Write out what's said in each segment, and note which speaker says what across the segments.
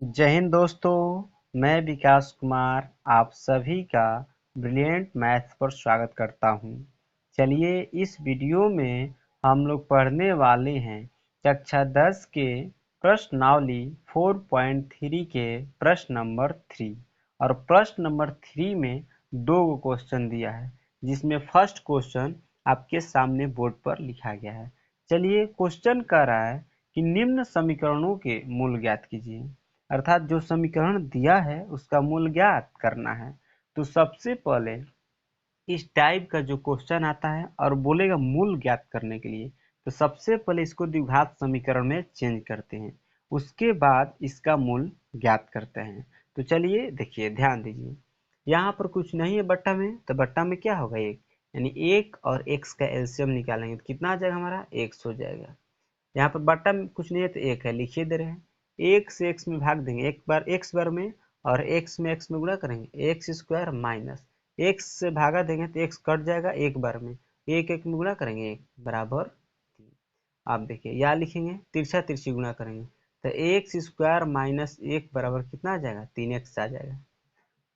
Speaker 1: जय हिंद दोस्तों, मैं विकास कुमार आप सभी का ब्रिलियंट मैथ्स पर स्वागत करता हूं। चलिए इस वीडियो में हम लोग पढ़ने वाले हैं कक्षा 10 के प्रश्नावली 4.3 के प्रश्न नंबर 3 और प्रश्न नंबर 3 में दो क्वेश्चन दिया है, जिसमें फर्स्ट क्वेश्चन आपके सामने बोर्ड पर लिखा गया है। चलिए क्वेश्चन कह रहा है कि निम्न समीकरणों के मूल ज्ञात कीजिए, अर्थात जो समीकरण दिया है उसका मूल ज्ञात करना है। तो सबसे पहले इस टाइप का जो क्वेश्चन आता है और बोलेगा मूल ज्ञात करने के लिए, तो सबसे पहले इसको द्विघात समीकरण में चेंज करते हैं, उसके बाद इसका मूल ज्ञात करते हैं। तो चलिए देखिए, ध्यान दीजिए, यहाँ पर कुछ नहीं है बट्टा में, तो बट्टा में क्या होगा एक, यानी एक और एक्स का एलसीएम निकालेंगे तो कितना आ जाएगा हमारा, एक्स हो जाएगा। यहाँ पर बट्टा में कुछ नहीं है तो एक है, लिखिए दे रहे हैं। एक से एक्स में भाग देंगे, एक बार एक्स बार में, और एक्स में गुणा करेंगे, एक्स स्क्वायर माइनस एक्स से भागा देंगे तो एक्स कट जाएगा एक बार में, एक एक में गुणा करेंगे एक बराबर तीन। आप देखिए यहाँ लिखेंगे, तिरछा तिरछी गुणा करेंगे तो एक्स स्क्वायर माइनस एक बराबर कितना आ जाएगा, 3x आ जाएगा।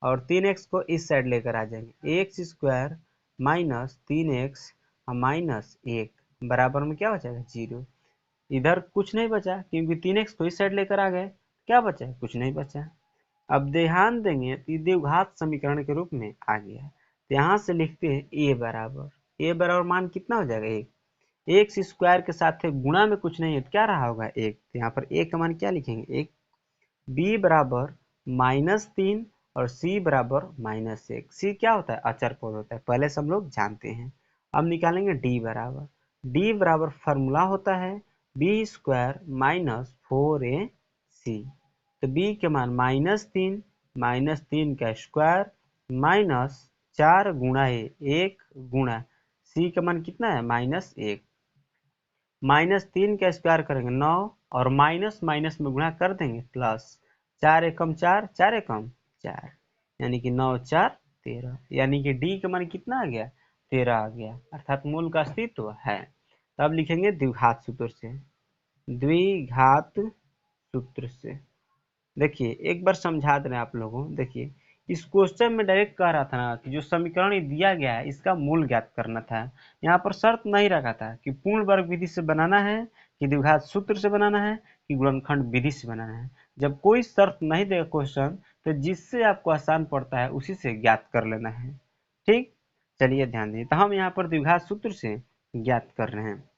Speaker 1: और 3x को इस साइड लेकर आ जाएंगे, x square minus 3x minus एक बराबर में क्या हो जाएगा, 0। इधर कुछ नहीं बचा क्योंकि 3x को इस साइड लेकर आ गए, क्या बचा है, कुछ नहीं बचा। अब ध्यान देंगे तो द्विघात समीकरण के रूप में आ गया है, तो यहाँ से लिखते हैं ए बराबर मान कितना हो जाएगा, एक। एक्स स्क्वायर के साथ गुणा में कुछ नहीं है तो क्या रहा होगा, एक। तो यहाँ पर ए का मान क्या लिखेंगे, एक। बी बराबर -3 और सी बराबर -1। सी क्या होता है, अचर पद होता है, पहले से हम लोग जानते हैं। अब निकालेंगे डी बराबर फार्मूला होता है बी स्क्वायर माइनस 4ac। तो बी के मान -3 का स्क्वायर माइनस 4 गुणा एक गुणा सी का मान कितना है, -1। -3 का स्क्वायर करेंगे 9, और माइनस माइनस में गुणा कर देंगे प्लस, 4 एकम 4, 4 एकम 4, यानी कि 9 4 13, यानी कि डी का मान कितना आ गया, 13 आ गया, अर्थात मूल का अस्तित्व है। तब लिखेंगे द्विघात सूत्र से, द्विघात सूत्र से। देखिए एक बार समझा दे रहे हैं आप लोगों, देखिए इस क्वेश्चन में डायरेक्ट कह रहा था ना कि जो समीकरण दिया गया है इसका मूल ज्ञात करना था। यहाँ पर शर्त नहीं रखा था कि पूर्ण वर्ग विधि से बनाना है, कि द्विघात सूत्र से बनाना है, कि गुणनखंड विधि से बनाना है। जब कोई शर्त नहीं देगा क्वेश्चन, तो जिससे आपको आसान पड़ता है उसी से ज्ञात कर लेना है। ठीक, चलिए ध्यान दीजिए, तो हम यहाँ पर द्विघात सूत्र से ज्ञात कर रहे हैं।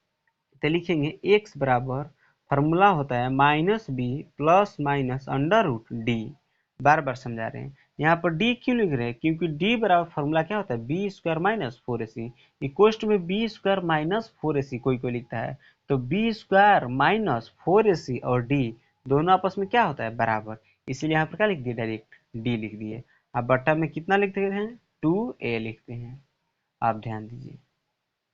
Speaker 1: तो लिखेंगे x बराबर, फार्मूला होता है -b plus minus under root D. बार बार समझा रहे हैं, यहाँ पर d क्यों लिख रहे हैं, क्योंकि d बराबर फार्मूला क्या होता है, बी स्क्वायर माइनस 4ac। इक्वस्ट में बी स्क्वायर माइनस 4ac कोई कोई लिखता है, तो बी स्क्वायर माइनस 4ac और d दोनों आपस में क्या होता है, बराबर। इसलिए यहाँ पर क्या लिख दिए, डायरेक्ट d लिख दिए। अब बट्टा में कितना लिखते हैं, 2a लिखते हैं। आप ध्यान दीजिए,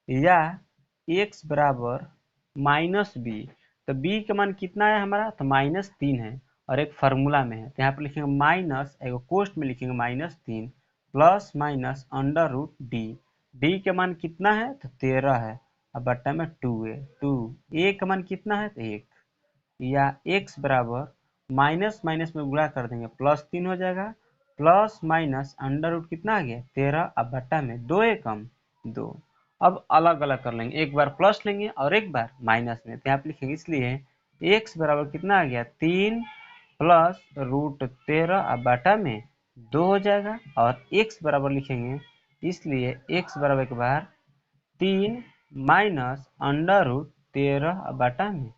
Speaker 1: या x बराबर -b, तो b का मान कितना है हमारा, तो -3 है, और एक फार्मूला में है, तो यहाँ पर लिखेंगे माइनस, एक कोष्ट में लिखेंगे -3 plus minus under root D. D का मान कितना है, तो 13 है, अब बट्टा में 2 है, 2। a का मान कितना है, तो 1। या x बराबर माइनस माइनस में गुणा कर देंगे +3 हो जाएगा, प्लस माइनस अंडर रूट कितना आ गया, 13, अब बट्टा में 2 एकम 2। अब अलग अलग कर लेंगे, एक बार प्लस लेंगे और एक बार माइनस में, तो यहाँ पे लिखेंगे, इसलिए x बराबर कितना आ गया, 3 प्लस रूट 13, अब बटा में 2 हो जाएगा, और x बराबर लिखेंगे, इसलिए x बराबर एक बार 3 माइनस अंडर रूट 13 बटा में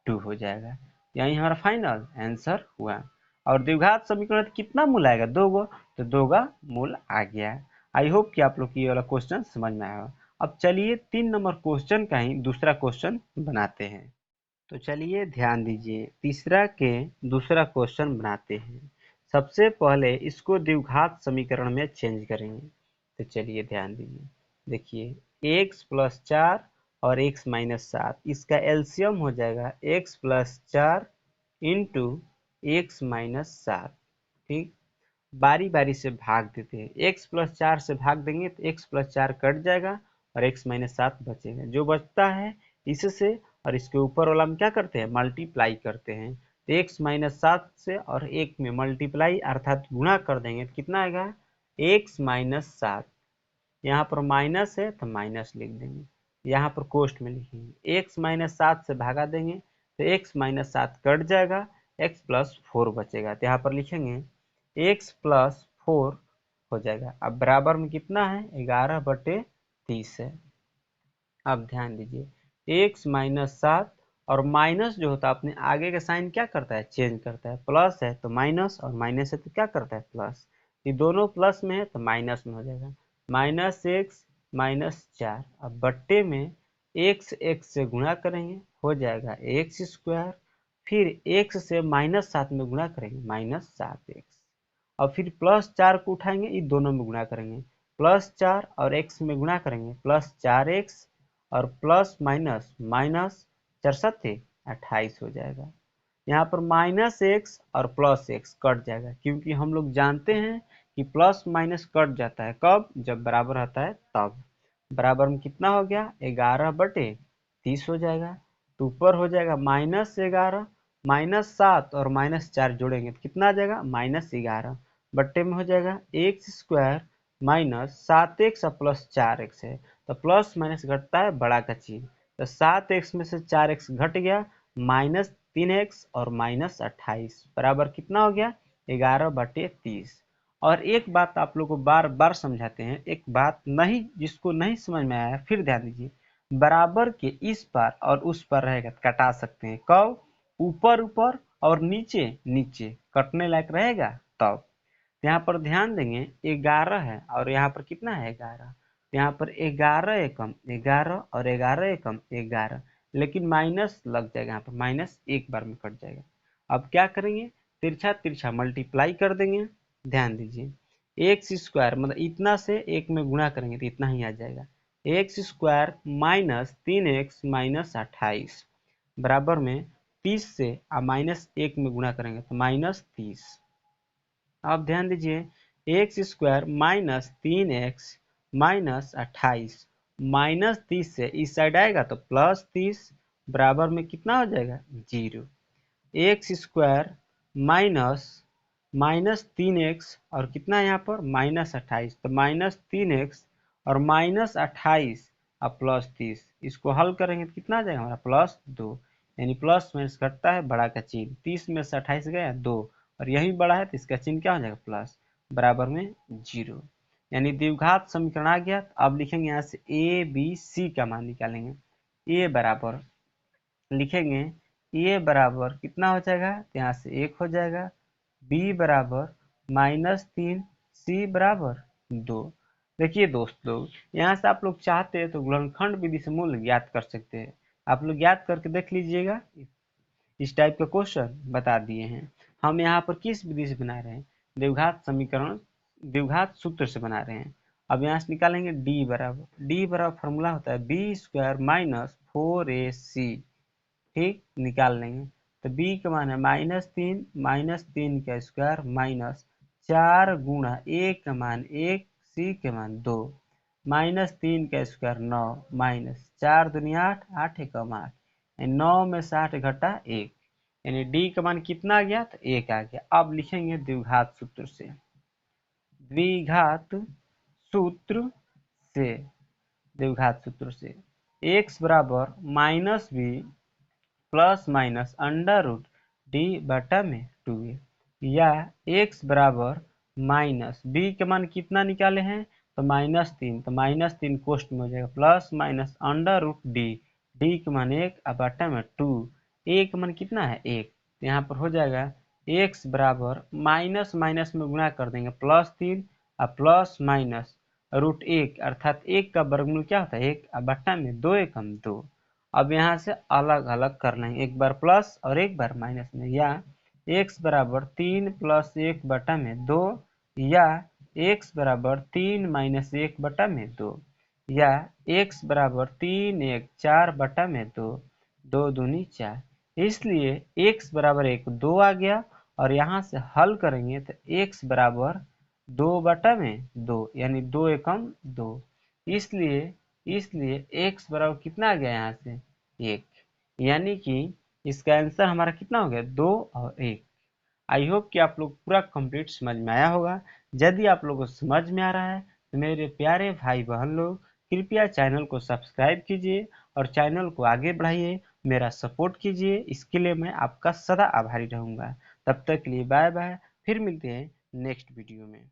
Speaker 1: 2 हो जाएगा। यही हमारा फाइनल आंसर हुआ। और द्विघात समीकरण कितना मूल आएगा, 2 गो, तो 2 का मूल आ गया। आई होप कि आप लोग को ये वाला क्वेश्चन समझ में आया। अब चलिए 3 नंबर क्वेश्चन का ही दूसरा क्वेश्चन बनाते हैं। तो चलिए ध्यान दीजिए, तीसरा के दूसरा क्वेश्चन बनाते हैं। सबसे पहले इसको द्विघात समीकरण में चेंज करेंगे। तो चलिए ध्यान दीजिए, देखिए x+4 और x-7, इसका एलसीएम हो जाएगा x+4 इंटू x-7। ठीक, बारी बारी से भाग देते हैं, x+4 से भाग देंगे तो x+4 कट जाएगा और x-7 बचेगा, जो बचता है इससे और इसके ऊपर वाला में क्या करते हैं, मल्टीप्लाई करते हैं। तो x माइनस 7 से और 1 में मल्टीप्लाई अर्थात गुणा कर देंगे तो कितना आएगा x माइनस 7। यहाँ पर माइनस है तो माइनस लिख देंगे, यहाँ पर कोष्ठ में लिखेंगे। x माइनस 7 से भागा देंगे तो x माइनस 7 कट जाएगा, x प्लस 4 बचेगा। तो यहाँ पर लिखेंगे x प्लस 4 हो जाएगा। अब बराबर में कितना है 11/30 है। अब ध्यान दीजिए x माइनस 7 और माइनस जो होता है अपने आगे का साइन क्या करता है चेंज करता है, प्लस है तो माइनस और माइनस है तो क्या करता है प्लस। ये दोनों प्लस में है तो माइनस में हो जाएगा, माइनस एक्स माइनस 4। अब बट्टे में x से गुणा करेंगे हो जाएगा एक्स स्क्वायर, फिर x से माइनस 7 में गुणा करेंगे माइनस 7x, और फिर प्लस 4 को उठाएंगे ये दोनों में गुणा करेंगे, प्लस 4 और x में गुणा करेंगे प्लस 4x और प्लस माइनस माइनस 4 सत्ते 28 हो जाएगा। यहाँ पर माइनस एक्स और प्लस एक्स कट जाएगा, क्योंकि हम लोग जानते हैं कि प्लस माइनस कट जाता है कब, जब बराबर रहता है तब। बराबर में कितना हो गया 11/30 हो जाएगा। तो ऊपर हो जाएगा -11, -7 और -4 जोड़ेंगे तो कितना आ जाएगा -11, बट्टे में हो जाएगा एक्स स्क्वायर माइनस 7x और प्लस 4x है तो प्लस माइनस घटता है बड़ा का चिन्ह, तो 7x में से 4x घट गया, -3x और -28 बराबर कितना हो गया 11/30। और एक बात आप लोग को बार बार समझाते हैं, एक बात नहीं जिसको नहीं समझ में आया फिर ध्यान दीजिए, बराबर के इस पार और उस पार रहेगा तो कटा सकते हैं कब, ऊपर ऊपर और नीचे नीचे कटने लायक रहेगा तब। यहाँ पर ध्यान देंगे 11 है और यहाँ पर कितना है 11, यहाँ पर 11 एकम 11 और 11 एकम 11, लेकिन माइनस लग जाएगा, यहाँ पर माइनस एक बार में कट जाएगा। अब क्या करेंगे तिरछा तिरछा मल्टीप्लाई कर देंगे। ध्यान दीजिए एक्स स्क्वायर मतलब इतना से एक में गुणा करेंगे तो इतना ही आ जाएगा, x square minus 3x minus 28 बराबर में 30 से माइनस एक में गुणा करेंगे तो -30। अब ध्यान दीजिए x square minus 3x minus 28 -30 से इस साइड आएगा तो +30 बराबर में कितना हो जाएगा 0। X square minus minus 3x और कितना यहाँ पर -28 तो -3x और -28 और +30, इसको हल करेंगे तो कितना आ जाएगा हमारा +2, यानी प्लस माइनस घटता है बड़ा का चिन्ह, 30 में से 28 गया 2 और यही बड़ा है तो इसका चिन्ह क्या हो जाएगा प्लस, बराबर में 0। यानी द्विघात समीकरण आ गया। अब लिखेंगे यहाँ से ए बी सी का मान निकालेंगे। ए बराबर लिखेंगे ए बराबर कितना हो जाएगा तो यहाँ से 1 हो जाएगा, बी बराबर -3, सी बराबर 2। देखिए दोस्त लोग यहाँ से आप लोग चाहते हैं तो गुणनखंड विधि से मूल्य ज्ञात कर सकते हैं, आप लोग ज्ञात करके देख लीजिएगा। इस टाइप का क्वेश्चन बता दिए हैं। हम यहाँ पर किस विधि से बना रहे हैं, द्विघात समीकरण द्विघात सूत्र से बना रहे हैं। अब यहाँ से निकालेंगे डी बराबर फॉर्मूला होता है बी स्क्वायर माइनस 4ac, ठीक निकाल लेंगे तो b का मान है -3 का स्क्वायर माइनस 4 गुणा a का मान 1 c के मान 2, -3 का स्क्वायर 9 माइनस 4 दुनिया 8 8 एकम 8, 9 में से 8 घटा 1, यानी d का मान कितना आ गया तो 1 आ गया। अब लिखेंगे द्विघात सूत्र से, द्विघात सूत्र से द्विघात सूत्र से x बराबर -b plus minus under root D बटा में 2a, या x बराबर माइनस बी के मान कितना निकाले हैं तो -3, तो -3 कोष्ट में हो जाएगा plus minus under root D, D के मान 1 और बटा में 2, a का मान कितना है 1, तो यहाँ पर हो जाएगा x बराबर माइनस माइनस में गुणा कर देंगे +3 और प्लस माइनस √1 अर्थात 1 का वर्गमूल क्या होता है 1 और बटा में 2 एकम 2। अब यहाँ से अलग अलग कर लेंगे, एक बार प्लस और एक बार माइनस में, या x बराबर 3 + 1 बटा में 2, या x बराबर 3 - 1 बटा में 2, या x बराबर 3 1 4 बटा में 2, 2 दूनी 4। इसलिए x बराबर 1 2 आ गया, और यहाँ से हल करेंगे तो x बराबर 2 बटा में 2, यानी 2 एकम 2। इसलिए x बराबर कितना आ गया यहाँ से 1, यानी कि इसका आंसर हमारा कितना हो गया, 2 और 1। आई होप कि आप लोग पूरा कंप्लीट समझ में आया होगा। यदि आप लोगों को समझ में आ रहा है तो मेरे प्यारे भाई बहन लोग कृपया चैनल को सब्सक्राइब कीजिए और चैनल को आगे बढ़ाइए, मेरा सपोर्ट कीजिए। इसके लिए मैं आपका सदा आभारी रहूँगा। तब तक के लिए बाय बाय, फिर मिलते हैं नेक्स्ट वीडियो में।